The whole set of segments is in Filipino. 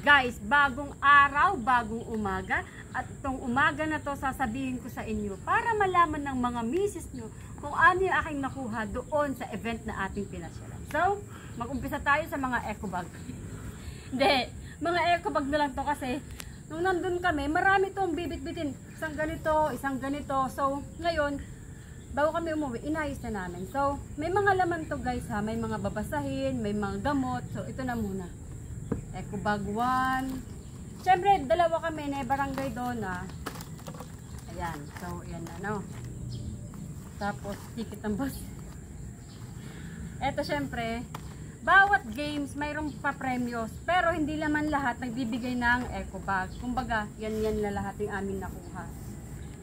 Guys, bagong araw, bagong umaga. At itong umaga na to sasabihin ko sa inyo para malaman ng mga misis nyo kung ano yung aking nakuha doon sa event na ating pinasyalan. So, mag-umpisa tayo sa mga eco bag. Hindi, mga eco bag na lang to kasi nung nandun kami, marami tong bibit-bitin. Isang ganito. So, ngayon, bago kami umuwi, inayos na namin. So, may mga laman to guys ha. May mga babasahin, may mga gamot. So, ito na muna. Eco bag 1. Siyempre, dalawa kami na barangay Dona. Ayan. So, ayan na, no? Tapos, ticket ng bus. Eto, siyempre, bawat games, mayroong pa-premyos. Pero, hindi naman lahat nagbibigay ng eco bag. Kumbaga, yan na lahat yung amin nakuha.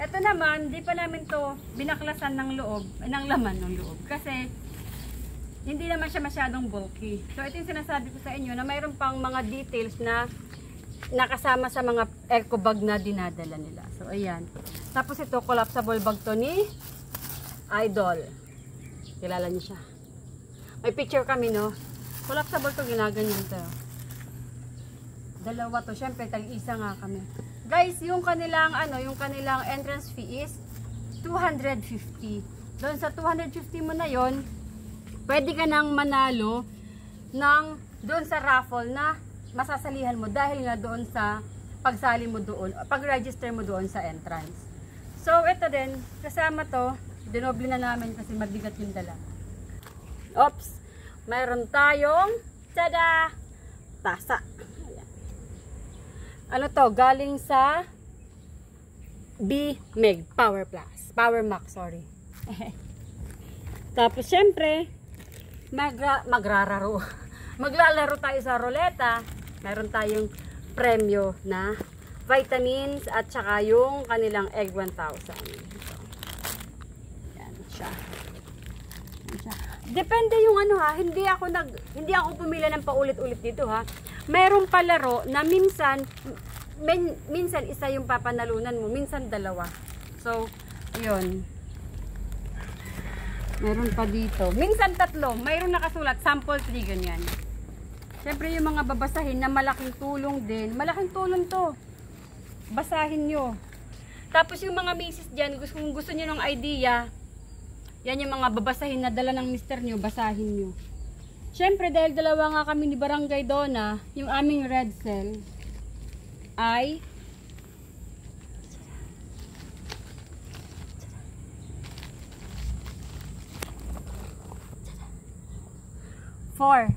Eto naman, di pa namin to binaklasan ng loob, ng laman ng loob. Kasi, hindi naman siya masyadong bulky. So, ito yung sinasabi ko sa inyo na mayroon pang mga details na nakasama sa mga eco bag na dinadala nila. So, ayan. Tapos ito, collapsible bag to ni Idol. Kilala niyo siya. May picture kami, no? Collapsible to, ginaganyan to. Dalawa to. Siyempre, tag-isa nga kami. Guys, yung kanilang, yung kanilang entrance fee is 250. Doon sa 250 mo na yon, pwede ka nang manalo ng doon sa raffle na masasalihan mo dahil nga doon sa pagsali mo doon, pag-register mo doon sa entrance. So, ito din, kasama to, dinoble na namin kasi mabigat yung dala. Oops! Mayroon tayong, tada! Tasa. Ayan. Ano to? Galing sa B-Meg Power Plus. Power Max, sorry. Tapos, syempre, maglalaro tayo sa ruleta. Meron tayong premyo na vitamins at saka yung kanilang egg 1,000. Yan siya. Depende yung hindi ako pumila ng paulit-ulit dito ha. Meron palaro na minsan isa yung papanalunan mo, minsan dalawa. So, ayun. Meron pa dito. Minsan tatlo. Mayroon nakasulat. Sample 3, ganyan. Siyempre yung mga babasahin na malaking tulong din. Malaking tulong to. Basahin nyo. Tapos yung mga misis dyan, kung gusto nyo ng idea, yan yung mga babasahin na dala ng mister nyo, basahin nyo. Siyempre dahil dalawa nga kami ni Barangay Dona, yung aming red cell ay 4.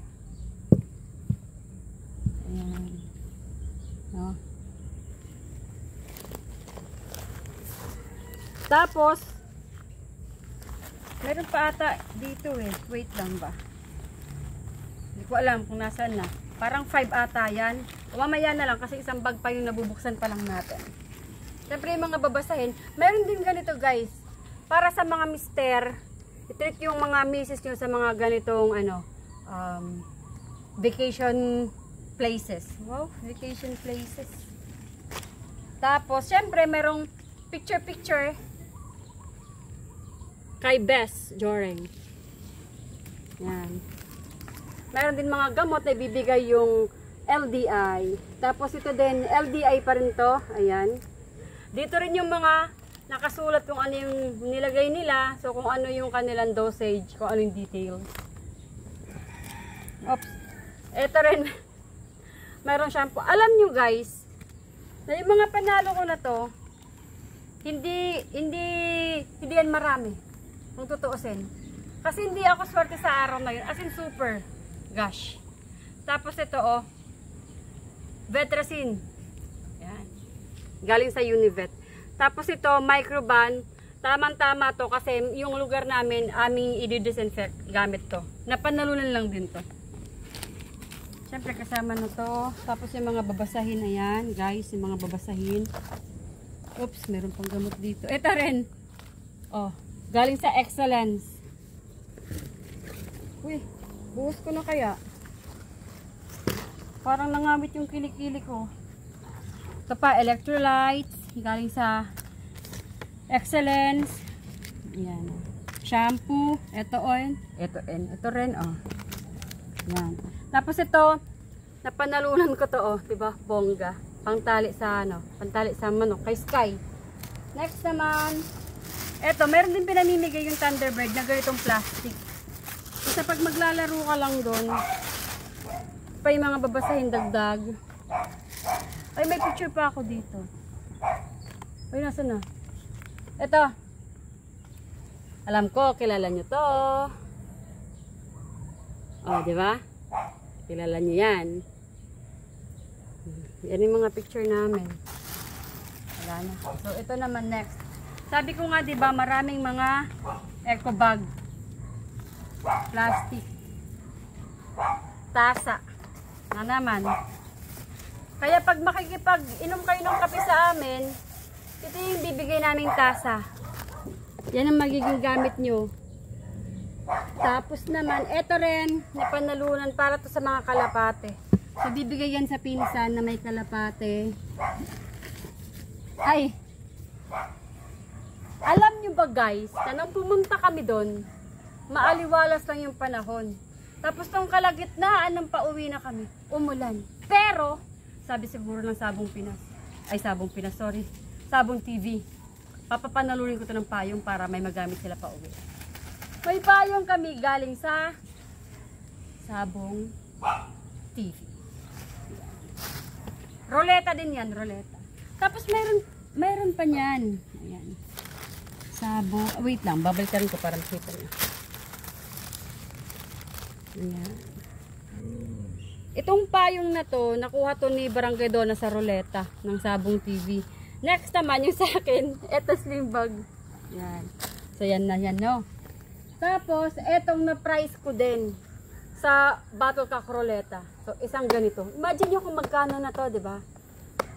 Ayan. No? Tapos, meron pa ata dito eh. Wait lang ba? Hindi ko alam kung nasaan na. Parang 5 ata yan. O mamaya na lang kasi isang bag pa yung nabubuksan pa lang natin. Siyempre yung mga babasahin. Meron din ganito guys. Para sa mga mister, i-trick yung mga misis nyo sa mga ganitong vacation places. Wow, vacation places. Tapos, syempre, merong picture-picture kay Bess Joring. Yan. Meron din mga gamot na ibibigay yung LDI. Tapos, ito din, LDI pa rin to. Ayan. Dito rin yung mga nakasulat kung ano yung nilagay nila. So, kung ano yung kanilang dosage, kung ano yung details. Oops. Ito rin. Mayroong shampoo. Alam nyo guys, na yung mga panalo ko na to, hindi yan marami. Kung tutuusin. Kasi hindi ako swerte sa araw na yun. As in super. Gosh. Tapos ito Vetracin. Yan. Galing sa Univet. Tapos ito, Microban. Tamang-tama to kasi yung lugar namin, aming i-disinfect gamit to. Napanalunan lang din to. Siyempre kasama na to. Tapos yung mga babasahin, ayan guys, yung mga babasahin. Oops, meron pang gamot dito. Ito rin. Oh, galing sa Excellence. Uy, buhos ko na kaya. Parang nangamit yung kilikili ko. Ito pa, electrolytes. Galing sa Excellence. Ayan. Shampoo. Ito rin, oh. Ayan. Tapos ito, Napanalunan ko to, oh, 'di ba? Bongga. Pangtali sa ano, pantali sa manok kay Sky. Next naman, eto, meron din pinamimigay yung Thunderbird na ganitong plastic. Kasi pag maglalaro ka lang doon, pa yung mga babasahin dagdag. Ay, may picture pa ako dito. Ay, nasa na? Eto. Alam ko, kilala nyo to. Oh, di ba? Kilala nyo yan. Yan yung mga picture namin. Wala na. So, ito naman next. Sabi ko nga, di ba, maraming mga eco bag. Plastic. Tasa. Na naman. Kaya pag makikipag-inom kayo ng kape sa amin, ito yung bibigay naming tasa. Yan ang magiging gamit nyo. Tapos naman, ito rin, napanalunan para to sa mga kalapate. So, bibigay yan sa pinsan na may kalapate. Ay! Alam nyo ba guys, na nang pumunta kami doon, maaliwalas lang yung panahon. Tapos tong kalagitnaan ng pauwi na kami, umulan. Pero, sabi siguro ng Sabong Pinas, Sabong TV, papapanalunin ko to ng payong para may magamit sila pauwi. May payong kami galing sa Sabong TV. Roleta din yan, roleta. Tapos mayroon pa niyan. Ayan. Sabong, wait lang, babalikan ko para makita niyo. Ayan. Itong payong na to, nakuha to ni Barangay Donna sa roleta ng Sabong TV. Next naman yung sa akin, eto slim bag. Yan. So yan na yan, no? Tapos, etong na-price ko din sa Battlecock roleta. So, isang ganito. Imagine nyo kung magkano na to, di ba?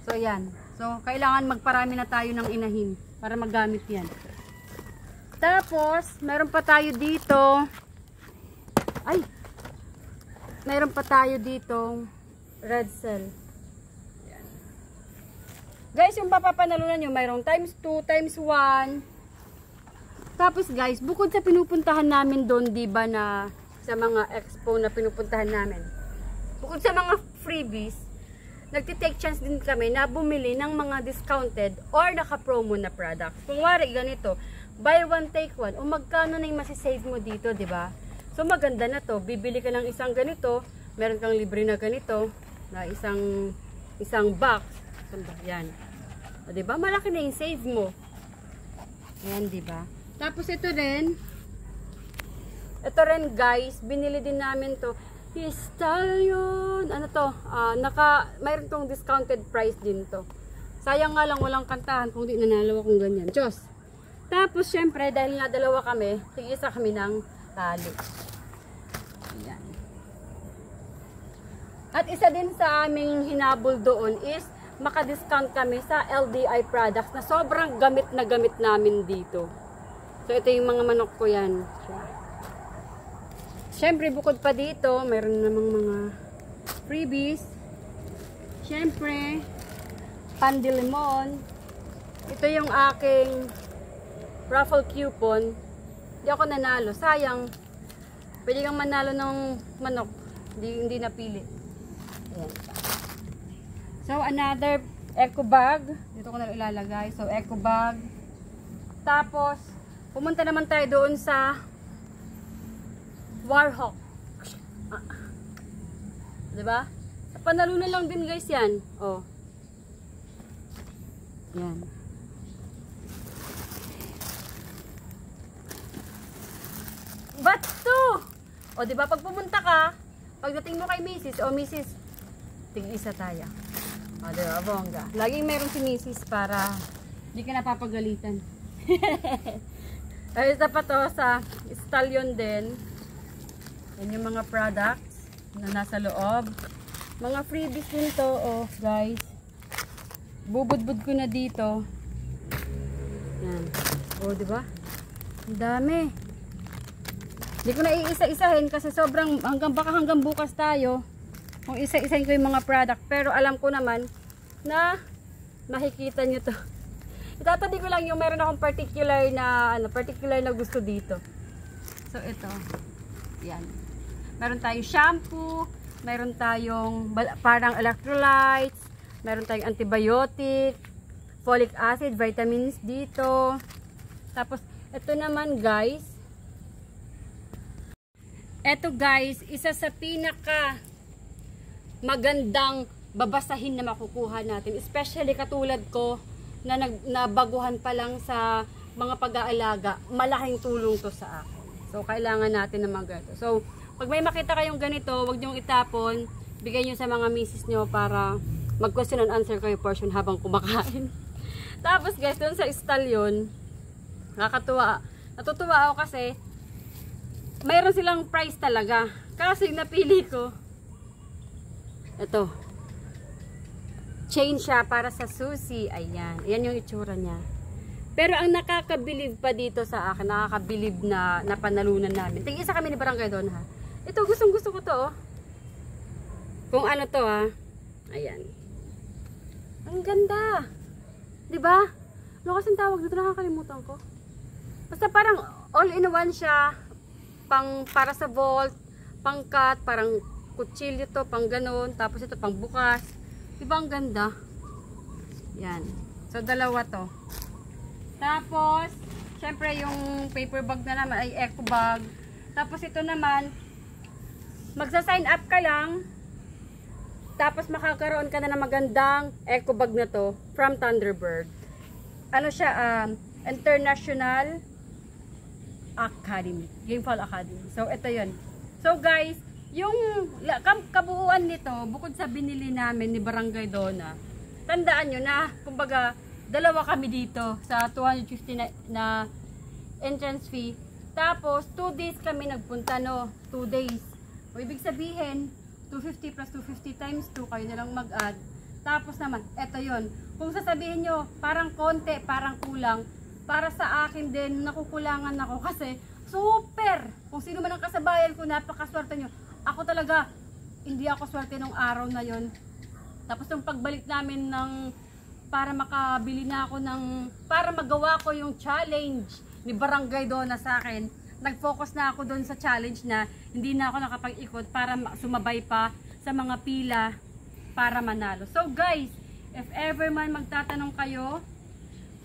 So, yan. So, kailangan magparami na tayo ng inahin para magamit yan. Tapos, meron pa tayo dito. Ay! Meron pa tayo dito red cell. Yan. Guys, yung papapanalunan nyo, mayroong times 2, times 1. Tapos guys, bukod sa pinupuntahan namin doon, diba, na sa mga expo na pinupuntahan namin, bukod sa mga freebies, nagtitake chance din kami na bumili ng mga discounted or naka-promo na products. Kung wari ganito, buy one take one, o magkano na yung masisave mo dito, diba? So maganda na to, bibili ka ng isang ganito, meron kang libre na ganito, na isang box. Yan. O diba? Malaki na yung save mo. Ayan, diba? Tapos ito rin guys, binili din namin to. Stallion, ano to? Mayroon tong discounted price din to. Sayang nga lang walang kantahan kung di nanalo akong ganyan. Diyos. Tapos syempre, dahil nga dalawa kami, tig-isa kami ng tali. Ayan. At isa din sa aming hinabol doon is maka-discount kami sa LDI products na sobrang gamit na gamit namin dito. So, ito yung mga manok ko yan. Siyempre, bukod pa dito, mayroon namang mga freebies. Siyempre, pandilimon. Ito yung aking raffle coupon. Hindi ako nanalo. Sayang. Pwede kang manalo ng manok. Hindi napili. Ayan. So, another eco bag. Dito ko na ilalagay. So, eco bag. Tapos, pumunta naman tayo doon sa Warhawk. Diba? Panalunan lang din guys yan. Oh. Yan. Ba't to? O diba pag pumunta ka, pagdating mo kay Mrs. O Mrs. tig-isa tayo. O diba, bongga. Laging meron si Mrs. para hindi ka napapagalitan. Ay, isa pa to sa Stallion din. Yan yung mga products na nasa loob. Mga freebies din to, oh, guys. Bubud-bud ko na dito. Yan. Oh, di ba? Ang dami. Hindi ko na iisa-isahin kasi sobrang hanggang bukas tayo. Kung isa-isahin ko yung mga product, pero alam ko naman na makikita nyo to. Itatabi ko lang yung meron akong particular na gusto dito. So ito. Yan. Meron tayong shampoo, meron tayong parang electrolytes, meron tayong antibiotic, folic acid, vitamins dito. Tapos, ito naman guys, isa sa pinaka magandang babasahin na makukuha natin. Especially katulad ko, na nabaguhan pa lang sa mga pag-aalaga, malaking tulong to sa akin. So, kailangan natin ng mga ganito. So, pag may makita kayong ganito, huwag niyong itapon, bigay niyo sa mga misis niyo para mag-question and answer kayo portion habang kumakain. Tapos guys, doon sa stallion, nakakatuwa. Natutuwa ako kasi mayroon silang price talaga. Kasi yung napili ko, ito. Chain siya para sa susi. Ayan. Ayan yung itsura niya. Pero ang nakakabilib pa dito sa akin, nakakabilib na napanalunan namin. Tig-isa kami ni Barangay doon ha. Ito, gustong gusto ko to oh. Kung ano to ha. Ayan. Ang ganda. Diba? Ano kasing tawag dito? Nakakalimutan ko. Basta parang all-in-one siya. Para sa vault, pang cut, parang kutsilyo to, pang ganun. Tapos ito, pang bukas. Diba ang ganda? Yan. So, dalawa to. Tapos, syempre yung paper bag na naman ay eco bag. Tapos ito naman, magsa-sign up ka lang. Tapos makakaroon ka na ng magandang eco bag na to from Thunderbird. Ano siya, International Academy. Gameful Academy. So, ito yun. So, guys, yung kabuuan nito, bukod sa binili namin ni Barangay Donna, tandaan nyo na, kumbaga, dalawa kami dito sa 250 na entrance fee. Tapos, 2 days kami nagpunta, no? 2 days. O, ibig sabihin, 250 plus 250 times 2, kayo na lang mag-add. Tapos naman, eto yon. Kung sasabihin nyo, parang konti, parang kulang, para sa akin din, nakukulangan ako kasi super! Kung sino man ang kasabayan ko, napakaswerte nyo. Ako talaga, hindi ako swerte nung araw na yon. Tapos yung pagbalik namin para makabili na ako para magawa ko yung challenge ni Barangay Donna sa akin, nag-focus na ako doon sa challenge na hindi na ako nakapag-ikot para sumabay pa sa mga pila para manalo. So guys, if ever man magtatanong kayo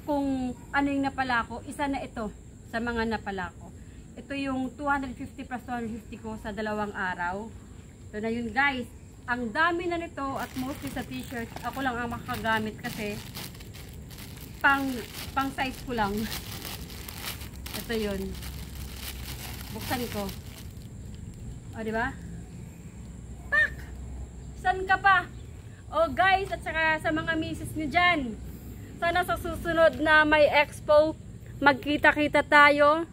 kung ano yung napala ko, isa na ito sa mga napala ko. Ito yung 250 plus 250 ko sa 2 araw. So na yun guys, ang dami na nito at mostly sa t-shirt, ako lang ang makagamit kasi pang size ko lang. Ito yun. Buksan ko. O, diba? Pak! San ka pa? O guys, at saka sa mga misis nyo dyan, sana sa susunod na may expo, magkita-kita tayo,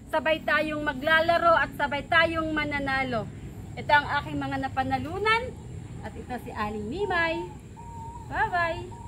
sabay tayong maglalaro at sabay tayong mananalo. Ito ang aking mga napanalunan at ito si Aling Mimay. Bye-bye!